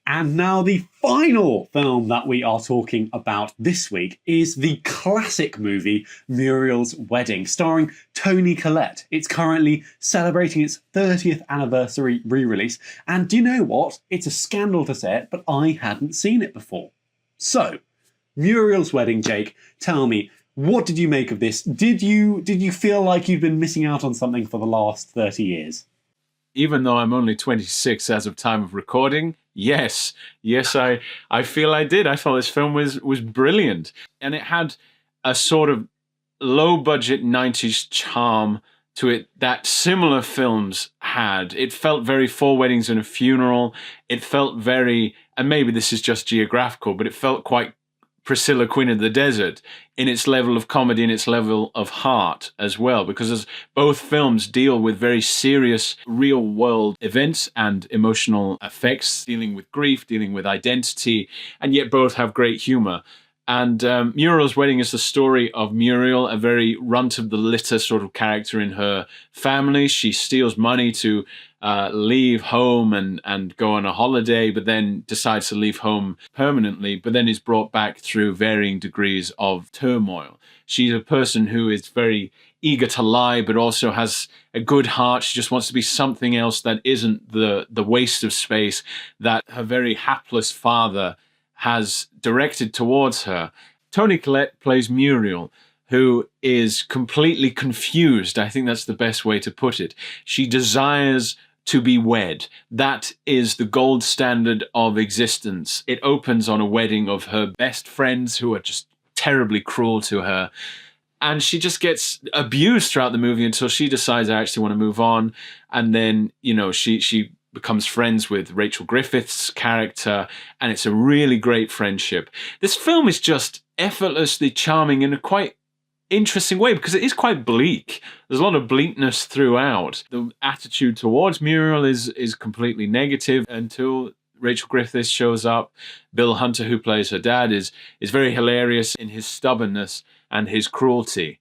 And now the final film that we are talking about this week is the classic movie Muriel's Wedding, starring Toni Collette. It's currently celebrating its 30th anniversary re-release, and do you know what? It's a scandal to say it, but I hadn't seen it before. So, Muriel's Wedding, Jake, tell me, what did you make of this? Did you feel like you'd been missing out on something for the last 30 years? Even though I'm only 26 as of time of recording, yes, I feel I did. I thought this film was brilliant. And it had a sort of low-budget 90s charm to it that similar films had. It felt very Four Weddings and a Funeral. It felt very, and maybe this is just geographical, but it felt quite Priscilla, Queen of the Desert, in its level of comedy and its level of heart as well, because as both films deal with very serious real-world events and emotional effects, dealing with grief, dealing with identity, and yet both have great humor. And Muriel's Wedding is the story of Muriel, a very runt-of-the-litter sort of character in her family. She steals money to leave home and go on a holiday, but then decides to leave home permanently, but then is brought back through varying degrees of turmoil. She's a person who is very eager to lie, but also has a good heart. She just wants to be something else that isn't the waste of space that her very hapless father has directed towards her. Toni Collette plays Muriel, who is completely confused. I think that's the best way to put it. She desires to be wed. That is the gold standard of existence. It opens on a wedding of her best friends who are just terribly cruel to her. And she just gets abused throughout the movie until she decides, I actually want to move on. And then, she becomes friends with Rachel Griffith's character, and it's a really great friendship. This film is just effortlessly charming in a quite interesting way because it is quite bleak. There's a lot of bleakness throughout. The attitude towards Muriel is completely negative until Rachel Griffith shows up. Bill Hunter, who plays her dad, is very hilarious in his stubbornness and his cruelty.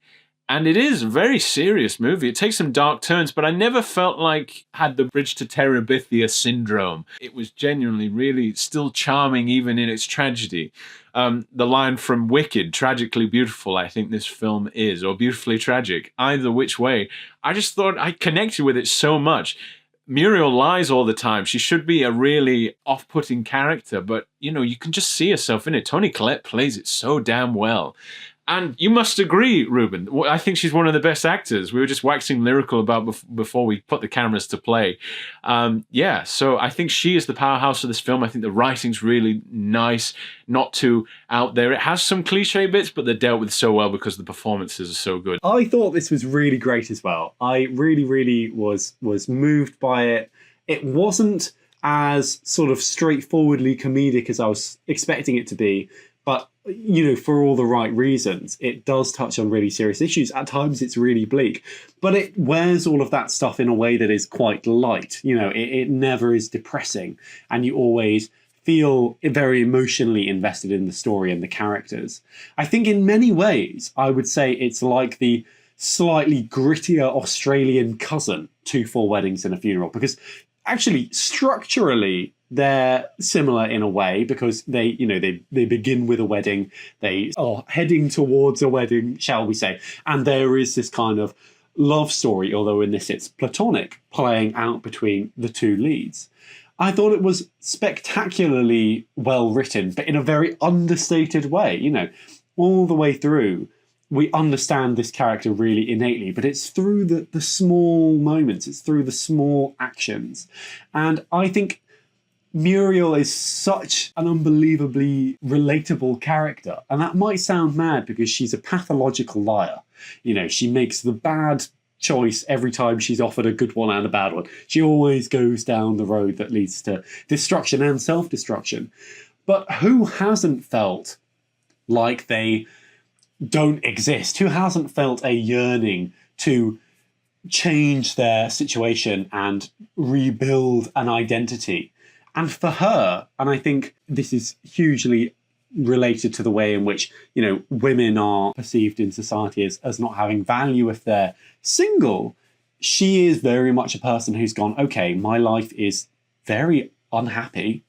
And it is a very serious movie. It takes some dark turns, but I never felt like I had the Bridge to Terabithia syndrome. It was genuinely really still charming even in its tragedy. The line from Wicked, tragically beautiful, I think this film is, or beautifully tragic, either which way. I just thought I connected with it so much. Muriel lies all the time. She should be a really off-putting character, but, you can just see yourself in it. Toni Collette plays it so damn well. And you must agree, Reuben. I think she's one of the best actors. We were just waxing lyrical about before we put the cameras to play. So I think she is the powerhouse of this film. I think the writing's really nice, not too out there. It has some cliche bits, but they're dealt with so well because the performances are so good. I thought this was really great as well. I really, really was moved by it. It wasn't as sort of straightforwardly comedic as I was expecting it to be, but for all the right reasons. It does touch on really serious issues. At times it's really bleak, but it wears all of that stuff in a way that is quite light. It never is depressing, and you always feel very emotionally invested in the story and the characters. I think in many ways, I would say it's like the slightly grittier Australian cousin to Four Weddings and a Funeral, because actually structurally they're similar in a way, because they begin with a wedding, they are heading towards a wedding, shall we say, and there is this kind of love story, although in this it's platonic, playing out between the two leads. I thought it was spectacularly well written, but in a very understated way. All the way through, we understand this character really innately, but it's through the small moments, it's through the small actions. And I think Muriel is such an unbelievably relatable character. And that might sound mad because she's a pathological liar. She makes the bad choice every time she's offered a good one and a bad one. She always goes down the road that leads to destruction and self-destruction. But who hasn't felt like they don't exist? Who hasn't felt a yearning to change their situation and rebuild an identity? And for her, and I think this is hugely related to the way in which, women are perceived in society as not having value if they're single, she is very much a person who's gone, okay, my life is very unhappy.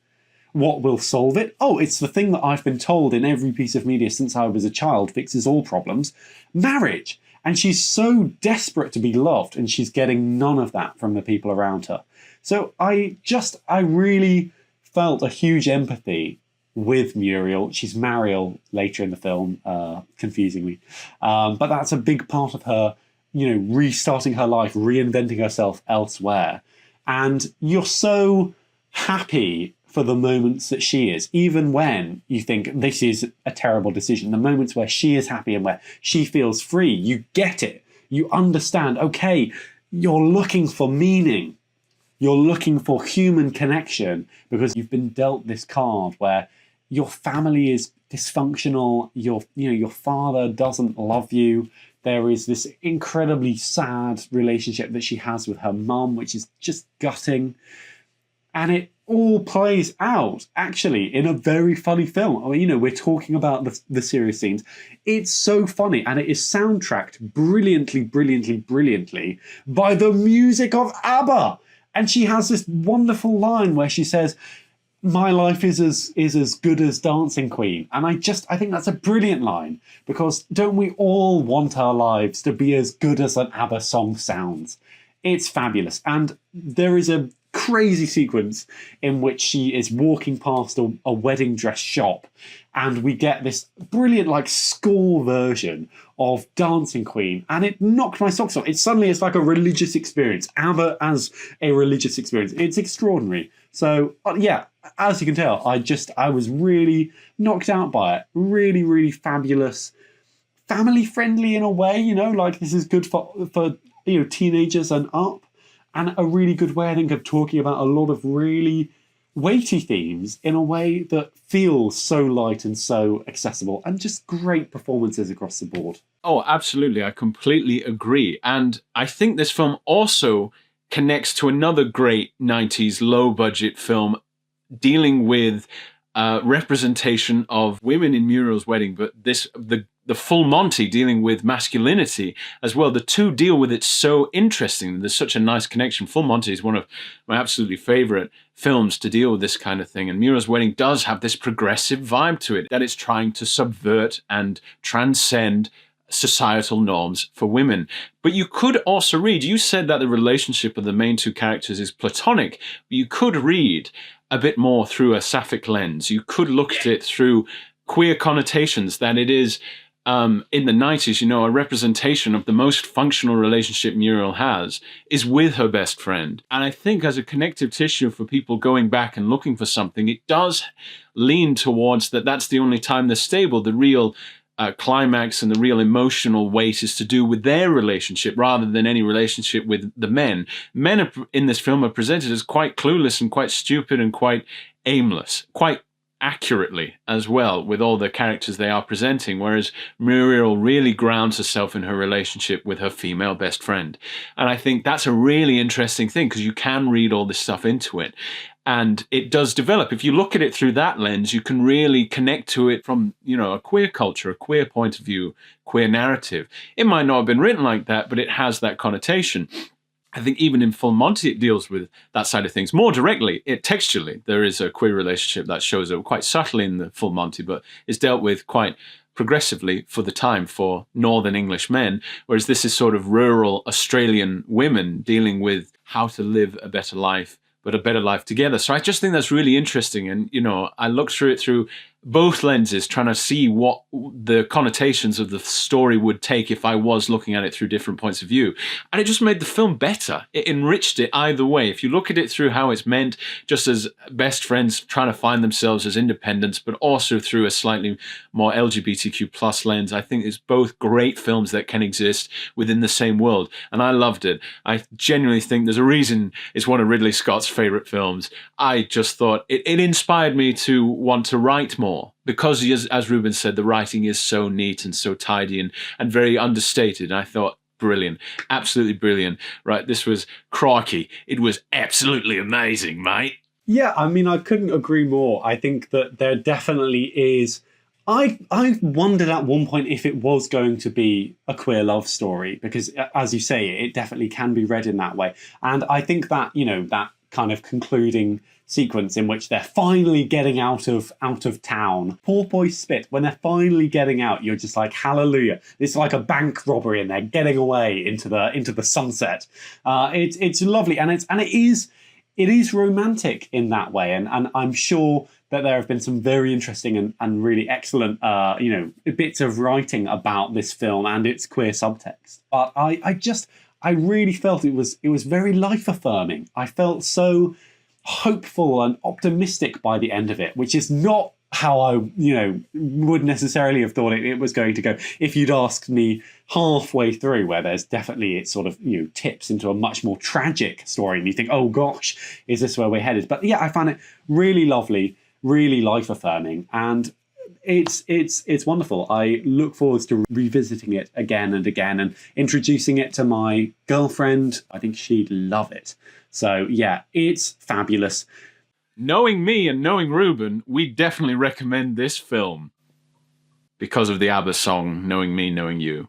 what will solve it? Oh, it's the thing that I've been told in every piece of media since I was a child fixes all problems: marriage. And she's so desperate to be loved, and she's getting none of that from the people around her. So I really felt a huge empathy with Muriel. She's Mariel later in the film, confusingly. But that's a big part of her, restarting her life, reinventing herself elsewhere. And you're so happy for the moments that she is, even when you think this is a terrible decision. The moments where she is happy and where she feels free, you get it. You understand, okay, you're looking for meaning. You're looking for human connection because you've been dealt this card where your family is dysfunctional, your father doesn't love you. There is this incredibly sad relationship that she has with her mum, which is just gutting. And it all plays out, actually, in a very funny film. I mean, we're talking about the serious scenes. It's so funny, and it is soundtracked brilliantly, brilliantly, brilliantly by the music of ABBA. And she has this wonderful line where she says, "My life is as good as Dancing Queen." And I think that's a brilliant line, because don't we all want our lives to be as good as an ABBA song sounds? It's fabulous. And there is a crazy sequence in which she is walking past a wedding dress shop, and we get this brilliant score version of Dancing Queen, and it knocked my socks off. It's like a religious experience. ABBA as a religious experience. It's extraordinary. So yeah, as you can tell, I was really knocked out by it. Really, really fabulous. Family friendly in a way, this is good for teenagers and up. And a really good way, I think, of talking about a lot of really weighty themes in a way that feels so light and so accessible, and just great performances across the board. Oh, absolutely. I completely agree. And I think this film also connects to another great 90s low-budget film dealing with representation of women in Muriel's wedding, but the full Monty dealing with masculinity as well. The two deal with it so interesting. There's such a nice connection. Full Monty is one of my absolutely favorite films to deal with this kind of thing. And Muriel's Wedding does have this progressive vibe to it, that it's trying to subvert and transcend societal norms for women. But you could also read, you said that the relationship of the main two characters is platonic, but you could read a bit more through a sapphic lens. You could look at it through queer connotations, that it is in the 90s, a representation of the most functional relationship Muriel has is with her best friend. And I think as a connective tissue for people going back and looking for something, it does lean towards that's the only time they're stable. The real climax and the real emotional weight is to do with their relationship rather than any relationship with the men. Men in this film are presented as quite clueless and quite stupid and quite aimless, quite accurately as well with all the characters they are presenting, whereas Muriel really grounds herself in her relationship with her female best friend. And I think that's a really interesting thing, because you can read all this stuff into it. And it does develop. If you look at it through that lens, you can really connect to it from, a queer culture, a queer point of view, queer narrative. It might not have been written like that, but it has that connotation. I think even in Full Monty, it deals with that side of things more directly. Textually, there is a queer relationship that shows up quite subtly in the Full Monty, but is dealt with quite progressively for the time for Northern English men, whereas this is sort of rural Australian women dealing with how to live a better life, but a better life together. So I just think that's really interesting. And, I looked through it through both lenses, trying to see what the connotations of the story would take if I was looking at it through different points of view. And it just made the film better. It enriched it either way. If you look at it through how it's meant, just as best friends trying to find themselves as independents, but also through a slightly more LGBTQ plus lens, I think it's both great films that can exist within the same world. And I loved it. I genuinely think there's a reason it's one of Ridley Scott's favorite films. I just thought it inspired me to want to write more. Because, as Reuben said, the writing is so neat and so tidy and very understated. And I thought, brilliant, absolutely brilliant. Right, this was crikey. It was absolutely amazing, mate. Yeah, I mean, I couldn't agree more. I think that there definitely is. I wondered at one point if it was going to be a queer love story, because, as you say, it definitely can be read in that way. And I think that, that kind of concluding sequence in which they're finally getting out of town. Porpoise Spit, when they're finally getting out, you're just like, hallelujah. It's like a bank robbery and they're getting away into the sunset. It's lovely, and it is romantic in that way, and I'm sure that there have been some very interesting and really excellent bits of writing about this film and its queer subtext. But I really felt it was very life affirming. I felt so hopeful and optimistic by the end of it, which is not how I would necessarily have thought it was going to go if you'd asked me halfway through, where there's definitely it sort of tips into a much more tragic story and you think, oh gosh, is this where we're headed? But yeah, I found it really lovely, really life affirming, and it's wonderful. I look forward to revisiting it again and again and introducing it to my girlfriend. I think she'd love it. So yeah, it's fabulous. Knowing me and knowing Reuben, we definitely recommend this film because of the ABBA song, Knowing Me, Knowing You.